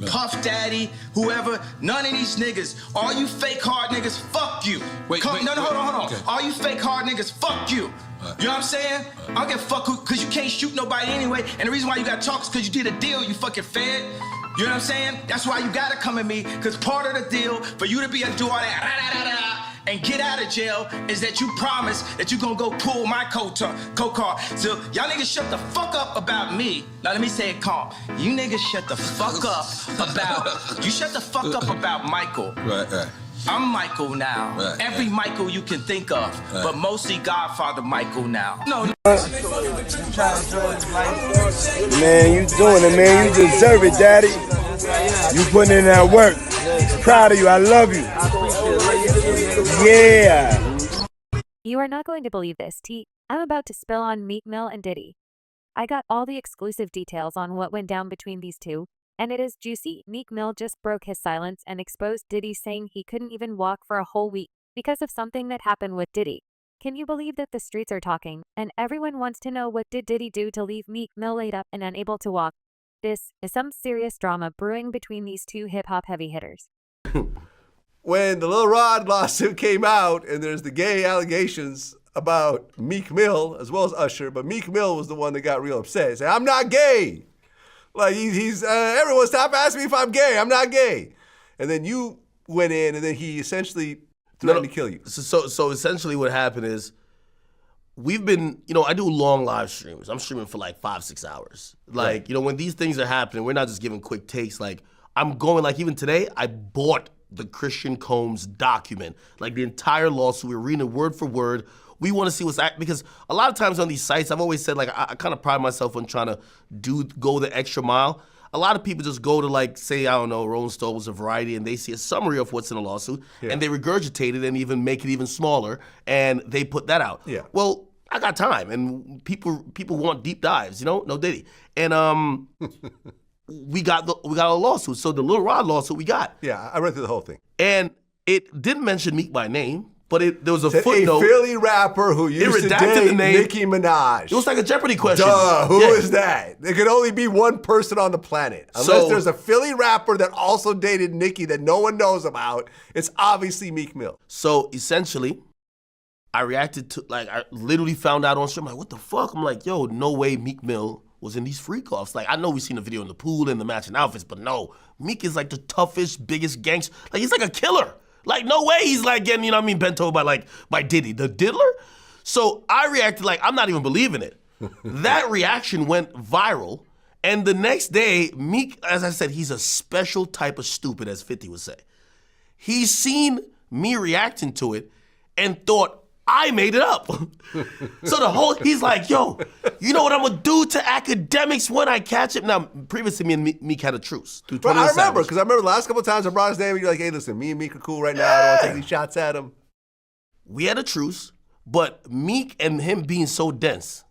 Puff Daddy, whoever, none of these niggas. All you fake hard niggas, fuck you. Hold on. Okay. All you fake hard niggas, fuck you. You know what I'm saying? I don't give a fuck because you can't shoot nobody anyway. And the reason why you got to talk is because you did a deal, you fucking fed. You know what I'm saying? That's why you got to come at me, because part of the deal for you to be able to do all that and get out of jail is that you promise that you gonna go pull my co-car. So y'all niggas shut the fuck up about me. Now let me say it calm. You niggas shut the fuck up about Michael. Right. I'm Michael now. Right, Every Michael you can think of, but mostly Godfather Michael now. No. Man, you doing it, man. You deserve it, Daddy. You putting in that work. Proud of you. I love you. Yeah. You are not going to believe this, T. I'm about to spill on Meek Mill and Diddy. I got all the exclusive details on what went down between these two, and it is juicy. Meek Mill just broke his silence and exposed Diddy, saying he couldn't even walk for a whole week because of something that happened with Diddy. Can you believe that the streets are talking, and everyone wants to know what did Diddy do to leave Meek Mill laid up and unable to walk? This is some serious drama brewing between these two hip-hop heavy hitters. When the Lil Rod lawsuit came out and there's the gay allegations about Meek Mill as well as Usher, but Meek Mill was the one that got real upset. He said, I'm not gay. Like everyone stop asking me if I'm gay. I'm not gay. And then you went in and then he essentially threatened to kill you. So essentially what happened is we've been, I do long live streams. I'm streaming for like 5-6 hours. Like, right. When these things are happening, we're not just giving quick takes. Like I'm going, like even today, I bought the Christian Combs document, like the entire lawsuit. We're reading it word for word. We want to see what's because a lot of times on these sites, I've always said, like, I kind of pride myself on trying to go the extra mile. A lot of people just go to, like, say, I don't know, Rolling Stones or Variety, and they see a summary of what's in a lawsuit, and they regurgitate it and even make it even smaller, and they put that out. Yeah. Well, I got time, and people want deep dives, no Diddy. And we got a lawsuit. So the Lil Rod lawsuit we got. Yeah, I read through the whole thing. And it didn't mention Meek by name, but there was a footnote. A Philly rapper who used to date Nicki Minaj. It was like a Jeopardy question. Duh, who is that? There could only be one person on the planet. Unless there's a Philly rapper that also dated Nicki that no one knows about. It's obviously Meek Mill. So essentially, I reacted to, I literally found out on stream, what the fuck? I'm like, yo, no way Meek Mill was in these freak-offs. Like, I know we've seen the video in the pool and the matching outfits, but no, Meek is like the toughest, biggest gangster. Like, he's like a killer. Like, no way he's like getting, bent over by Diddy, the diddler. So I reacted like, I'm not even believing it. That reaction went viral. And the next day, Meek, as I said, he's a special type of stupid, as 50 would say. He's seen me reacting to it and thought, I made it up. So he's like, yo, you know what I'm gonna do to academics when I catch him? Now, previously me and Meek had a truce. But I remember, because I remember the last couple of times I brought his name and you're like, hey, listen, me and Meek are cool right now. I don't want to take these shots at him. We had a truce, but Meek and him being so dense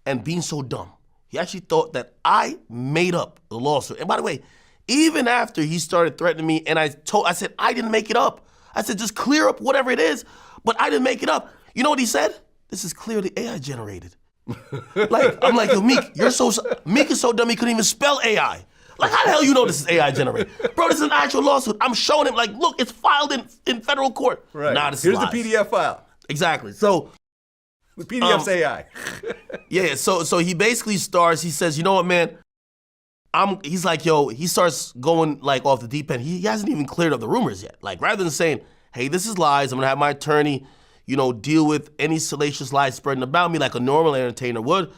and being so dumb, he actually thought that I made up the lawsuit. And by the way, even after he started threatening me and I said, I didn't make it up. I said, just clear up whatever it is. But I didn't make it up. You know what he said? This is clearly AI generated. I'm like, yo, Meek, Meek is so dumb he couldn't even spell AI. Like, how the hell you know this is AI generated? Bro, this is an actual lawsuit. I'm showing him, like, look, it's filed in federal court. Right. Nah, this Here's is lies. the PDF file. Exactly. So the PDF's AI. Yeah, so he basically starts, he says, you know what, man? He's like, yo, he starts going like off the deep end. He hasn't even cleared up the rumors yet. Like, rather than saying, hey, this is lies, I'm gonna have my attorney, deal with any salacious lies spreading about me like a normal entertainer would.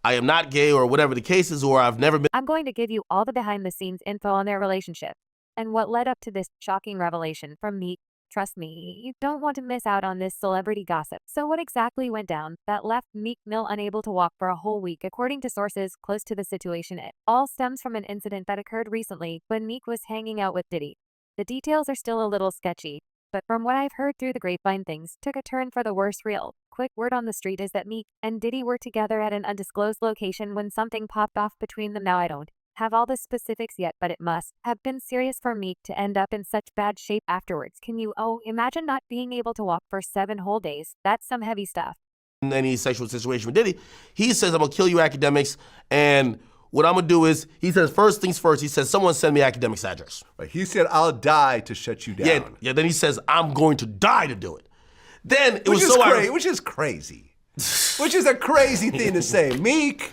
I am not gay or whatever the case is, or I've never been. I'm going to give you all the behind-the-scenes info on their relationship and what led up to this shocking revelation from Meek. Trust me, you don't want to miss out on this celebrity gossip. So what exactly went down that left Meek Mill unable to walk for a whole week? According to sources close to the situation, it all stems from an incident that occurred recently when Meek was hanging out with Diddy. The details are still a little sketchy, but from what I've heard through the grapevine, things took a turn for the worse real. Quick word on the street is that Meek and Diddy were together at an undisclosed location when something popped off between them. Now I don't have all the specifics yet, but it must have been serious for Meek to end up in such bad shape afterwards. Can you imagine not being able to walk for 7 whole days? That's some heavy stuff. In any sexual situation with Diddy, he says, I'm gonna kill you academics, and what I'm gonna do is, he says, first things first, he says, someone send me academic's address. Right. He said, I'll die to shut you down. Yeah, then he says, I'm going to die to do it. Then it was Which is crazy. Which is a crazy thing to say. Meek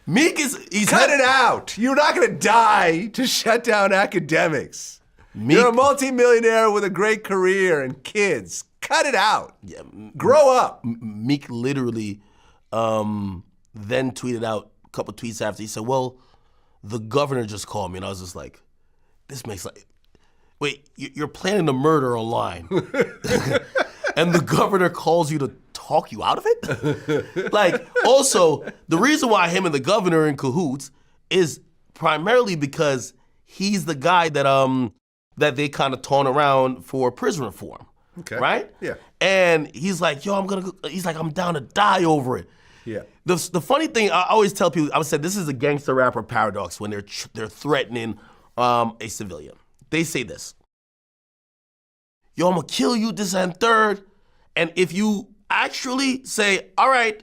cut it out. You're not gonna die to shut down academics. You're a multimillionaire with a great career and kids. Cut it out. Yeah, grow up. Meek literally then tweeted out a couple tweets after. He said, well, the governor just called me. And I was just like, this makes like, wait, you're planning a murder online. And the governor calls you to talk you out of it? Like, also, the reason why him and the governor are in cahoots is primarily because he's the guy that that they kind of taunt around for prison reform. Okay. Right? Yeah. And he's like, yo, I'm down to die over it. Yeah. The funny thing, I always tell people, I said this is a gangster rapper paradox when they're threatening a civilian. They say this. Yo, I'm gonna kill you, this and third. And if you actually say, all right,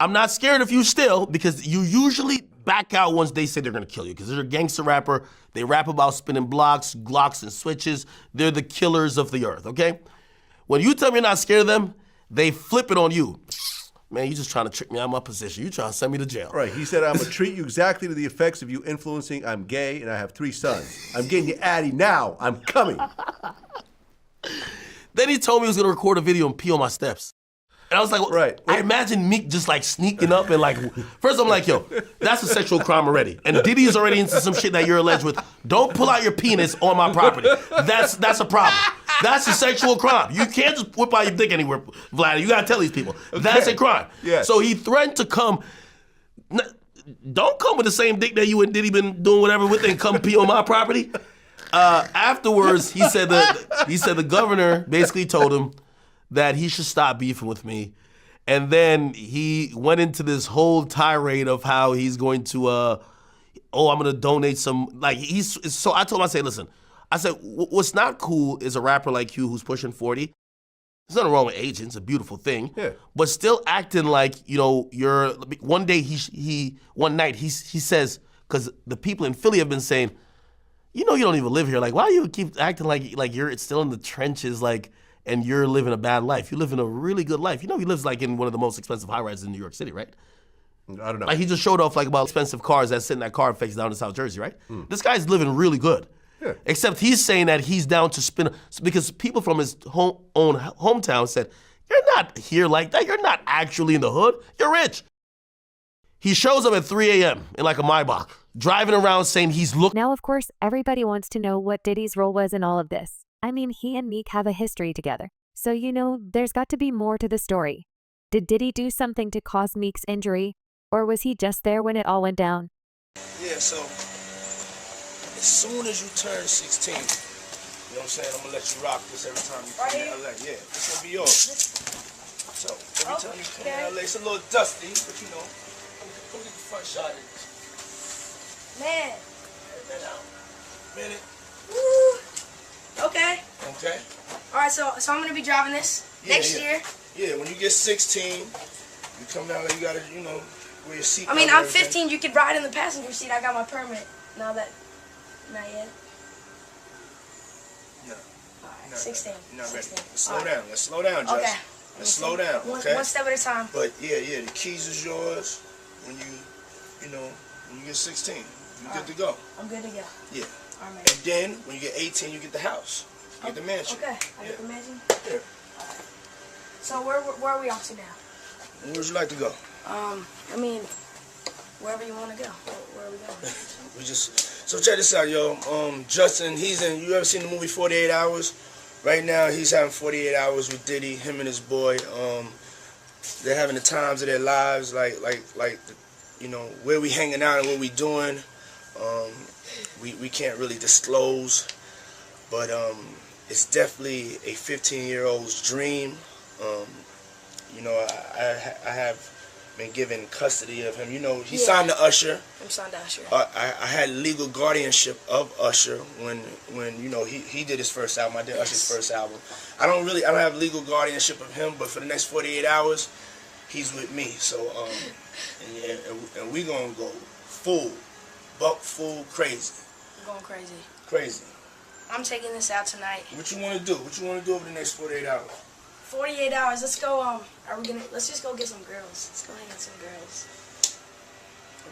I'm not scared of you still, because you usually back out once they say they're gonna kill you, because they're a gangster rapper. They rap about spinning blocks, Glocks, and switches. They're the killers of the earth, okay? When you tell me you're not scared of them, they flip it on you. Man, you just trying to trick me out of my position. You trying to send me to jail. Right, he said, I'm gonna treat you exactly to the effects of you influencing. I'm gay and I have 3 sons. I'm getting you Addy now. I'm coming. Then he told me he was gonna record a video and pee on my steps. And I was like, right. I imagine Meek just like sneaking up and like, first I'm like, yo, that's a sexual crime already. And Diddy's already into some shit that you're alleged with. Don't pull out your penis on my property. That's a problem. That's a sexual crime. You can't just whip out your dick anywhere, Vlad. You gotta tell these people. That's a crime. Yes. So he threatened to come. Don't come with the same dick that you and Diddy been doing whatever with and come pee on my property. Afterwards, he said the governor basically told him that he should stop beefing with me. And then he went into this whole tirade of how he's going to, I'm going to donate some, like, so I told him, I said, listen, I said, what's not cool is a rapper like you who's pushing 40. There's nothing wrong with age, it's a beautiful thing. Yeah. But still acting like, you're, one night he says, because the people in Philly have been saying, you don't even live here. Like, why do you keep acting like you're still in the trenches, like, and you're living a bad life? You live in a really good life. He lives like in one of the most expensive high-rises in New York City, right? I don't know. Like, he just showed off like about expensive cars that sit in that car face down in South Jersey, right? This guy's living really good. Yeah. Except he's saying that he's down to spin, because people from his own hometown said, you're not here like that. You're not actually in the hood. You're rich. He shows up at 3 a.m. in like a Maybach, driving around saying he's looking. Now, of course, everybody wants to know what Diddy's role was in all of this. I mean, he and Meek have a history together. So, there's got to be more to the story. Did Diddy do something to cause Meek's injury? Or was he just there when it all went down? Yeah, so as soon as you turn 16, you know what I'm saying? I'm gonna let you rock this every time you come to LA. Yeah, this gonna be yours. So every time you come to LA, it's a little dusty, but come get the front shot of this. Man. Minute. Woo. Okay. Okay. All right, so I'm gonna be driving this next year. Yeah, when you get 16, you come down there, you gotta, wear your seat. I mean, I'm 15. You could ride in the passenger seat. I got my permit. Not yet. No. All right, 16. You're not ready. 16. Let's slow down. Let's slow down, Jess. Okay. Let's slow down. Okay. One step at a time. But yeah, the keys is yours when you get 16. You're good to go. I'm good to go. Yeah. All right, man. And then when you get 18, you get the house. You get the mansion. Okay. I get the mansion. Yeah. All right. So where are we off to now? Where would you like to go? I mean, wherever you want to go. Where are we going? So check this out, yo. Justin, you ever seen the movie 48 Hours? Right now, he's having 48 hours with Diddy, him and his boy. They're having the times of their lives, like where we hanging out and what we doing. We can't really disclose, but it's definitely a 15-year-old's dream. I have been given custody of him. He signed to Usher. I'm signed to Usher. I had legal guardianship of Usher when he did his first album. I did Usher's first album. I don't have legal guardianship of him, but for the next 48 hours, he's with me. So and we gonna go full. Buck full, crazy. I'm going crazy. Crazy. I'm taking this out tonight. What you want to do? What you want to do over the next 48 hours? 48 hours. Let's go. Let's just go get some girls. Let's go hang with some girls.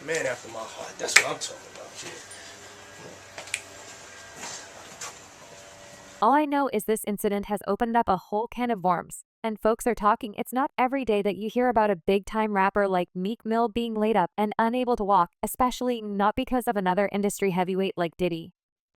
A man after my heart. That's what I'm talking about, kid. All I know is this incident has opened up a whole can of worms, and folks are talking. It's not every day that you hear about a big-time rapper like Meek Mill being laid up and unable to walk, especially not because of another industry heavyweight like Diddy.